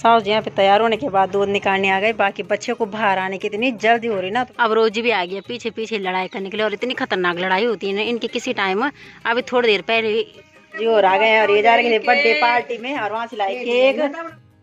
सास यहाँ पे तैयार होने के बाद दूध निकालने आ गए। बाकी बच्चे को बाहर आने की इतनी जल्दी हो रही ना, तो अब रोजी भी आ गया पीछे पीछे लड़ाई करने के लिए। और इतनी खतरनाक लड़ाई होती है ना इनकी किसी टाइम। अभी थोड़ी देर पहले जी और आ गए हैं और ये जा रहे थे बर्थडे पार्टी में और वहाँ से लाए केक।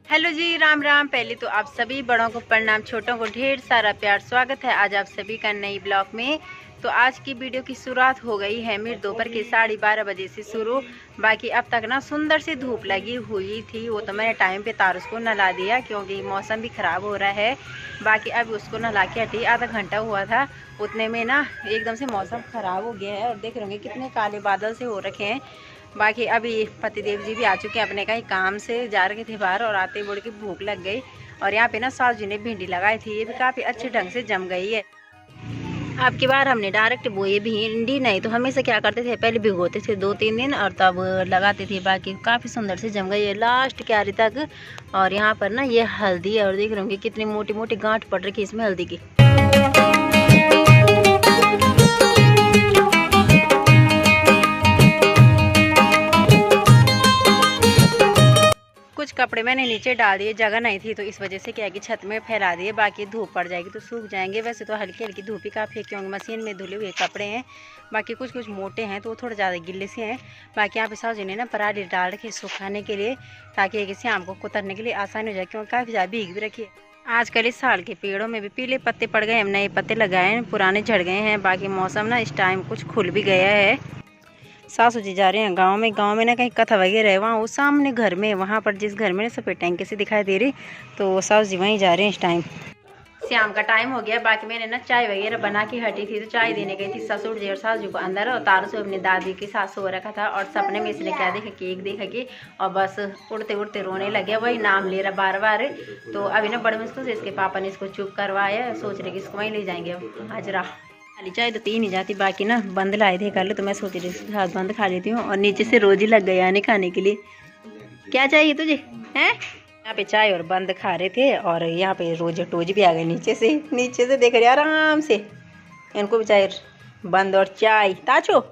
हेलो जी, राम राम। पहले तो आप सभी बड़ों को प्रणाम, छोटों को ढेर सारा प्यार। स्वागत है आज आप सभी का नई ब्लॉग में। तो आज की वीडियो की शुरुआत हो गई है मेरे दोपहर के 12:30 बजे से शुरू। बाकी अब तक ना सुंदर सी धूप लगी हुई थी, वो तो मैंने टाइम पे तारुस को नहला दिया क्योंकि मौसम भी ख़राब हो रहा है। बाकी अभी उसको नहला के हटी, आधा घंटा हुआ था, उतने में ना एकदम से मौसम ख़राब हो गया है और देख रहे होंगे कितने काले बादल से हो रखे हैं। बाकी अभी पतिदेव जी भी आ चुके हैं अपने कहीं काम से, जा रहे थे बाहर और आते बोल के भूख लग गई। और यहाँ पे ना सास जी ने भिंडी लगाई थी, ये भी काफ़ी अच्छे ढंग से जम गई है। अब की बार हमने डायरेक्ट बोए भिंडी नहीं तो हमेशा क्या करते थे, पहले भिगोते थे 2-3 दिन और तब लगाते थे। बाकी काफ़ी सुंदर से जम गई है लास्ट क्यारी तक। और यहाँ पर ना ये हल्दी है और देख रहे होंगे कितनी मोटी मोटी गांठ पड़ रखी है इसमें हल्दी की। कुछ कपड़े मैंने नीचे डाल दिए, जगह नहीं थी तो इस वजह से क्या है कि छत में फैला दिए। बाकी धूप पड़ जाएगी तो सूख जाएंगे। वैसे तो हल्की हल्की धूप ही काफ़ी है क्योंकि मशीन में धुले हुए कपड़े हैं। बाकी कुछ कुछ मोटे हैं तो वो थोड़े ज़्यादा गिल्ले से हैं। बाकी यहाँ पे सास जी ने ना पराली डाल रखी सुखाने के लिए, ताकि एक शाम को कुतरने के लिए आसानी हो जाए क्योंकि काफ़ी ज़्यादा भीग भी रखी है। आजकल इस साल के पेड़ों में भी पीले पत्ते पड़ गए, हम नए पत्ते लगाए हैं, पुराने झड़ गए हैं। बाकी मौसम ना इस टाइम कुछ खुल भी गया है। सासू जी जा रहे हैं गांव में ना कहीं कथा वगैरह है, वहाँ वो सामने घर में, वहाँ पर जिस घर में ना सफ़ेद टैंकी से दिखाई दे रही, तो सासू जी वहीं जा रहे हैं इस टाइम। शाम का टाइम हो गया। बाकी मैंने ना चाय वगैरह बना के हटी थी तो चाय देने गई थी ससुर जी और सासू जी को अंदर, और तारू से अपनी दादी के साथ सो रखा था। और सपने में इसने क्या देखा, केक देखा कि और बस उड़ते उड़ते रोने लगे, वही नाम ले रहा बार बार। तो अभी ना बड़े मुश्किल से इसके पापा ने इसको चुप करवाया, सोच रहे कि इसको वहीं ले जाएंगे। अब आज खाली चाय तो पी नहीं जाती। बाकी ना बंद लाए थे कल तो मैं सोच रही थी हाथ बंद खा लेती हूँ। और नीचे से रोज ही लग गए आने खाने के लिए। क्या चाहिए तुझे हैं? यहाँ पे चाय और बंद खा रहे थे और यहाँ पे रोज टोज भी आ गए नीचे से देख रहे आराम से। इनको भी चाय बंद और चाय। ताचो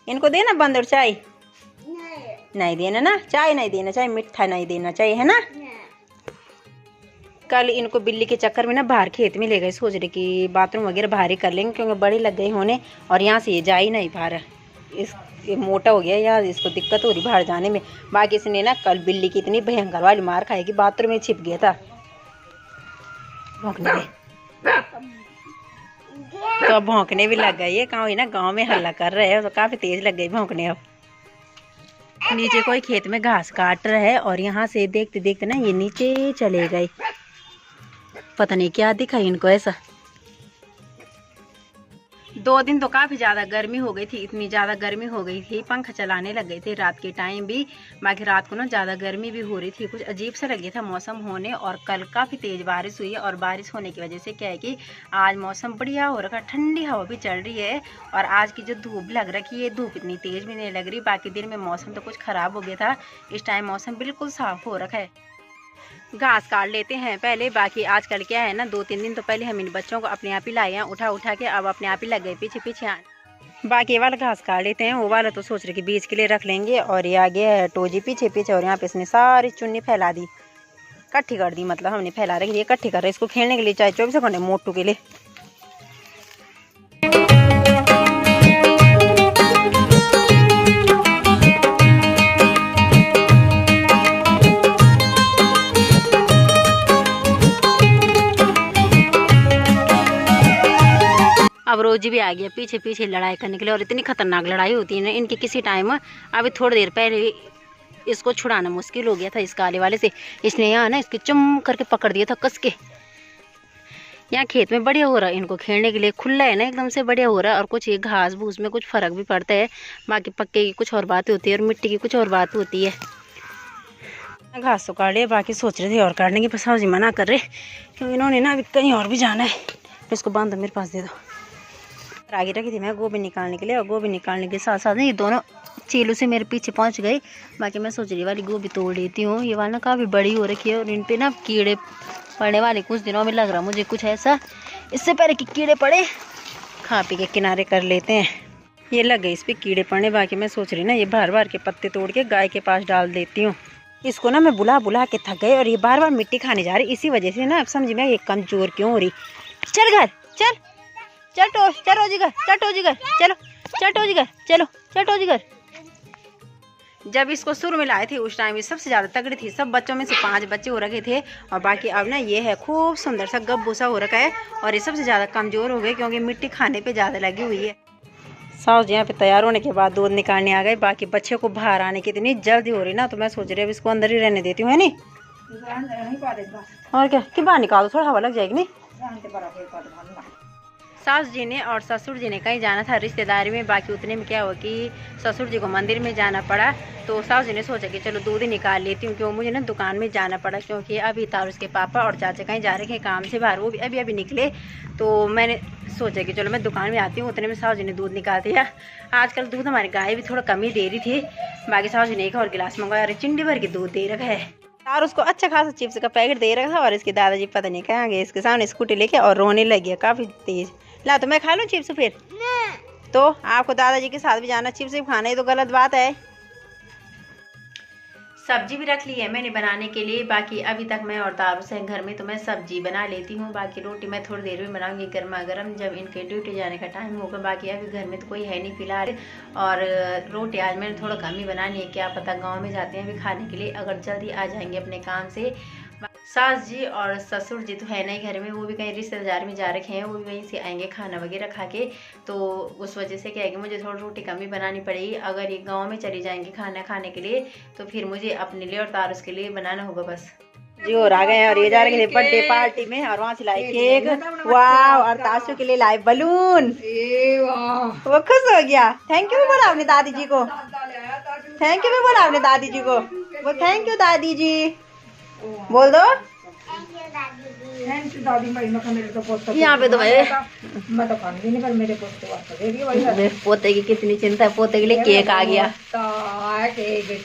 इनको देना बंद और चाय नहीं देना ना, चाय नहीं देना, चाय मिठा नहीं देना चाहिए है ना। कल इनको बिल्ली के चक्कर में ना बाहर खेत में ले गए, सोच रहे कि बाथरूम वगैरह बाहर ही कर लेंगे क्योंकि बड़ी लग गई होने। और यहाँ से ये जा ही नहीं पा रहा, ये मोटा हो गया यार, इसको दिक्कत हो रही बाहर जाने में। बाकी इसने ना कल बिल्ली की इतनी भयंकर वाली मार खाई कि बाथरूम में छिप गया था भौंकने में। तो अब भौंकने भी लग गई है, गाँव में हल्ला कर रहे हैं तो काफ़ी तेज लग गई भौंकने। अब नीचे कोई खेत में घास काट रहा है और यहाँ से देखते देखते ना ये नीचे चले गए। पता नहीं क्या दिखा इनको ऐसा। 2 दिन तो काफ़ी ज़्यादा गर्मी हो गई थी, इतनी ज़्यादा गर्मी हो गई थी पंखा चलाने लग गए थे रात के टाइम भी। बाकी रात को ना ज़्यादा गर्मी भी हो रही थी, कुछ अजीब सा लग गया था मौसम होने। और कल काफ़ी तेज़ बारिश हुई है और बारिश होने की वजह से क्या है कि आज मौसम बढ़िया हो रखा, ठंडी हवा भी चल रही है। और आज की जो धूप लग रखी है, धूप इतनी तेज़ भी नहीं लग रही। बाकी दिन में मौसम तो कुछ ख़राब हो गया था, इस टाइम मौसम बिल्कुल साफ़ हो रखा है। घास काट लेते हैं पहले। बाकी आजकल क्या है ना, 2-3 दिन तो पहले हम इन बच्चों को अपने आप ही लाए हैं उठा के, अब अपने आप ही लग गए पीछे पीछे आने। बाकी ये वाला घास काट लेते हैं, वो वाला तो सोच रहे कि बीज के लिए रख लेंगे। और ये आ गया है टोजी पीछे पीछे और यहाँ पे इसने सारी चुन्नी फैला दी, इकट्ठी कर दी, मतलब हमने फैला रखी, इकट्ठी कर रहे इसको खेलने के लिए, चाहे 24 घंटे मोटू के लिए। अब रोजी भी आ गया पीछे पीछे लड़ाई करने के लिए। और इतनी खतरनाक लड़ाई होती है ना इनकी किसी टाइम। अभी थोड़ी देर पहले इसको छुड़ाना मुश्किल हो गया था इस काले वाले से। इसने यहाँ ना इसके चुम करके पकड़ दिया था कस के। यहाँ खेत में बढ़िया हो रहा है इनको खेलने के लिए, खुला है ना एकदम से बढ़िया हो रहा है। और कुछ ये घास भूस में कुछ फ़र्क भी पड़ता है। बाकी पक्के की कुछ और बात होती है और मिट्टी की कुछ और बात होती है। घास तो काट लिया, बाकी सोच रहे थे और काटने की, पसाव जी मना कर रहे क्योंकि इन्होंने ना अभी कहीं और भी जाना है। तो इसको बांध दो, मेरे पास दे दो। आगे रखी थी मैं गोभी निकालने के लिए, और गोभी निकालने के साथ साथ ये दोनों चीलू से मेरे पीछे पहुंच गई। बाकी मैं सोच रही वाली गोभी तोड़ लेती हूँ, ये वाला ना काफ़ी बड़ी हो रखी है और इन पे ना कीड़े पड़ने वाले कुछ दिनों में लग रहा मुझे कुछ ऐसा। इससे पहले कि कीड़े पड़े खा पी के किनारे कर लेते हैं। ये लग गए इस पर कीड़े पड़ने। बाकी मैं सोच रही ना ये बार बार के पत्ते तोड़ के गाय के पास डाल देती हूँ। इसको ना मैं बुला बुला के थक गई और ये बार बार मिट्टी खाने जा रही, इसी वजह से ना अब समझ में ये कमजोर क्यों हो रही। चल घर चल, चल रोजी घर, चल टोजी घर, चलो चल टोजी घर, चलो चल टोजी घर। जब इसको शुरू में लाए थे उस टाइम ये सबसे ज़्यादा तगड़ी थी, सब बच्चों में से 5 बच्चे हो रखे थे और बाकी अब ना ये है खूब सुंदर सा गब्बू सा हो रखा है और ये सबसे ज़्यादा कमज़ोर हो गए क्योंकि मिट्टी खाने पे ज़्यादा लगी हुई है। सास जी यहाँ पे तैयार होने के बाद दूध निकालने आ गए, बाकी बच्चे को बाहर आने की इतनी जल्दी हो रही ना, तो मैं सोच रही अब इसको अंदर ही रहने देती हूँ, है नहीं? और क्या कि बाहर निकालो, थोड़ा हवा लग जाएगी नहीं। सास जी ने और ससुर जी ने कहीं जाना था रिश्तेदारी में, बाकी उतने में क्या हुआ कि ससुर जी को मंदिर में जाना पड़ा, तो सास जी ने सोचा कि चलो दूध ही निकाल लेती हूँ, क्यों मुझे ना दुकान में जाना पड़ा क्योंकि अभी तारुष के पापा और चाचा कहीं जा रहे हैं काम से बाहर, वो भी अभी अभी निकले, तो मैंने सोचा कि चलो मैं दुकान में आती हूँ। उतने में सास जी ने दूध निकाल दिया। आजकल दूध हमारी गाय भी थोड़ा कम ही दे रही थी, बाकी सास जी ने एक और गिलास मंगवाया और चिंडी भर के दूध दे रखा है और उसको अच्छा खासा चिप्स का पैकेट दे रखा था। और इसके दादाजी पता नहीं कहाँ गए, इसके सामने स्कूटी लेके और रोने लग गया काफ़ी तेज। ला तो मैं खा लूँ चिप्स फिर? तो आपको दादाजी के साथ भी जाना, चिप्स भी खाना, ये तो गलत बात है। सब्जी भी रख ली है मैंने बनाने के लिए, बाकी अभी तक मैं और तारुष है घर में तो मैं सब्जी बना लेती हूँ, बाकी रोटी मैं थोड़ी देर में बनाऊंगी गर्मा गर्म जब इनके ड्यूटी जाने का टाइम होगा। बाकी अभी घर में तो कोई है नहीं फिलहाल, और रोटी आज मैंने थोड़ा कम ही बनानी है, क्या पता गाँव में जाते हैं अभी खाने के लिए, अगर जल्दी आ जाएंगे अपने काम से। सास जी और ससुर जी तो है नहीं घर में, वो भी कहीं रिश्तेदार में जा रखे हैं, वो भी वहीं से आएंगे खाना वगैरह खा के, तो उस वजह से क्या है कि मुझे थोड़ी रोटी कम ही बनानी पड़ेगी। अगर ये गांव में चली जाएंगी खाना खाने के लिए तो फिर मुझे अपने लिए और तारुष के लिए बनाना होगा बस। जी और आ गए हैं और ये जा रहे हैं बर्थडे पार्टी में, और वहाँ से लाए केक, वाह, और ताशु के लिए लाए बलून, वो खुश हो गया। थैंक यू भी बोला आपने दादी जी को, थैंक यू भी बोला आपने दादी जी को, वो थैंक यू दादी जी बोल दो। थैंक यू दादी। यहाँ पे तो मैं तो खाऊंगी नहीं, पर मेरे पोते की कितनी चिंता है, पोते के लिए केक आ गया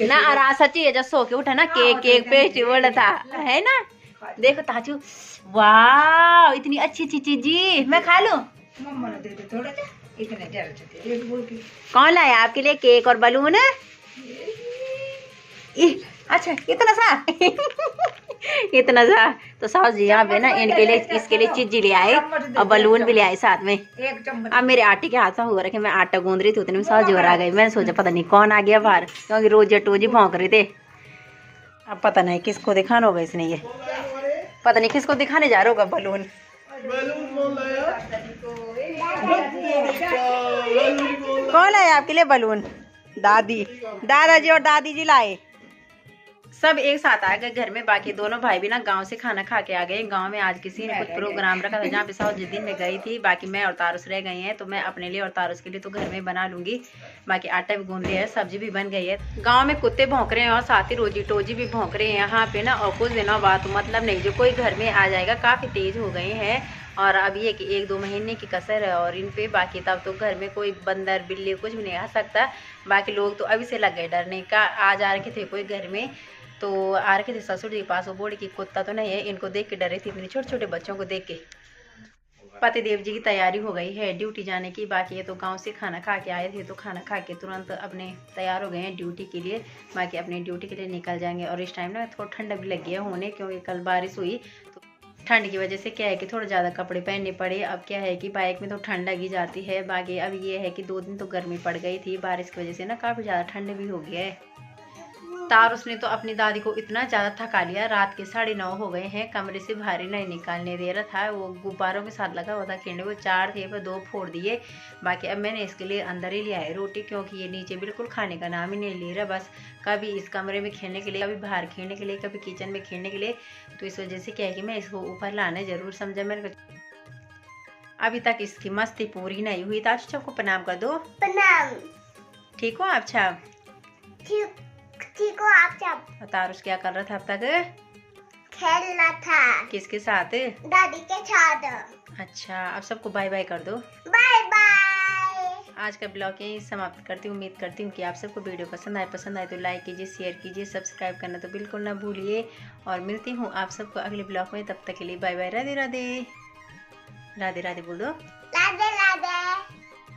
ना, और सच्ची है जब सो के उठा ना केक पेस्ट्री बोला था, है ना? देखो ताजू, वाह इतनी अच्छी अच्छी चीज जी, मैं खा लूं? कौन लाया आपके लिए केक और बलून? अच्छा इतना सा इतना सा तो सास जी यहाँ पे ना इनके लिए इसके लिए चीजी ले आए और बलून भी ले आए साथ में। अब मेरे आटे के हाथ में हो रखे, मैं आटा गूंद रही थी, उतने में सास जी और आ गई। मैंने सोचा पता नहीं कौन आ गया बाहर, क्योंकि रोज टोजी भौंक रहे थे। अब पता नहीं किसको दिखाना होगा इसने, ये पता नहीं किसको दिखाने जा रहा होगा बलून। कौन लाया आपके लिए बलून? दादाजी और दादी जी लाए, सब एक साथ आ गए घर में। बाकी दोनों भाई भी ना गांव से खाना खा के आ गए। गांव में आज किसी ने कुछ प्रोग्राम रखा था जहाँ पे साउथ दिन में गई थी, बाकी मैं और तारुष रह गई हैं, तो मैं अपने लिए और तारुष के लिए तो घर में बना लूंगी। बाकी आटा भी गूंद लिया है, सब्जी भी बन गई है। गांव में कुत्ते भौंक रहे हैं और साथ ही रोजी टोजी भी भौंक रहे हैं यहाँ पे ना, और कुछ दिनों बाद तो मतलब नहीं जो कोई घर में आ जाएगा, काफ़ी तेज हो गए हैं। और अब ये कि 1-2 महीने की कसर है और इन पे, बाकी तब तो घर में कोई बंदर बिल्ली कुछ भी नहीं आ सकता। बाकी लोग तो अभी से लग गए डरने का, आज आ रखे थे कोई घर में, तो आ रखे थे ससुर जी के पास, वो बोले कि कुत्ता तो नहीं है, इनको देख के डरे थी, इतने छोटे छोटे बच्चों को देख के। पतिदेव जी की तैयारी हो गई है ड्यूटी जाने की, बाकी ये तो गांव से खाना खा के आए थे, तो खाना खा के तुरंत अपने तैयार हो गए हैं ड्यूटी के लिए। बाकी अपने ड्यूटी के लिए निकल जाएंगे। और इस टाइम ना थोड़ा ठंडा भी लग गया होने, क्योंकि कल बारिश हुई तो ठंड की वजह से क्या है कि थोड़ा ज़्यादा कपड़े पहनने पड़े। अब क्या है कि बाइक में तो ठंड लगी जाती है। बाकी अब ये है कि 2 दिन तो गर्मी पड़ गई थी, बारिश की वजह से ना काफ़ी ज़्यादा ठंड भी हो गया है। तारुष ने तो अपनी दादी को इतना ज़्यादा थका लिया, रात के 9:30 हो गए हैं, कमरे से बाहर ही नहीं निकालने दे रहा था। वो गुब्बारों के साथ लगा हुआ था खेलने, वो 4 थे पर 2 फोड़ दिए। बाकी अब मैंने इसके लिए अंदर ही लिया है रोटी, क्योंकि ये नीचे बिल्कुल खाने का नाम ही नहीं ले रहा, बस कभी इस कमरे में खेलने के लिए, कभी बाहर खेलने के लिए, कभी किचन में खेलने के लिए। तो इस वजह से क्या है कि मैं इसको ऊपर लाना ज़रूर समझा मैंने। अभी तक इसकी मस्ती पूरी नहीं हुई। तो अच्छा को प्रणाम कर दो। प्रणाम। ठीक हो आप? अच्छा ठीक हो आप सब? तारुष क्या कर रहा था अब तक? खेल रहा था। किसके साथ? दादी के साथ। अच्छा, अब सबको बाय बाय कर दो। Bye bye. आज का ब्लॉग यही समाप्त करती हूँ। उम्मीद करती हूँ कि आप सबको वीडियो पसंद आए तो लाइक कीजिए, शेयर कीजिए, सब्सक्राइब करना तो बिल्कुल ना भूलिए। और मिलती हूँ आप सबको अगले ब्लॉग में, तब तक के लिए बाय बाय। राधे राधे। राधे राधे बोल दो। राधे।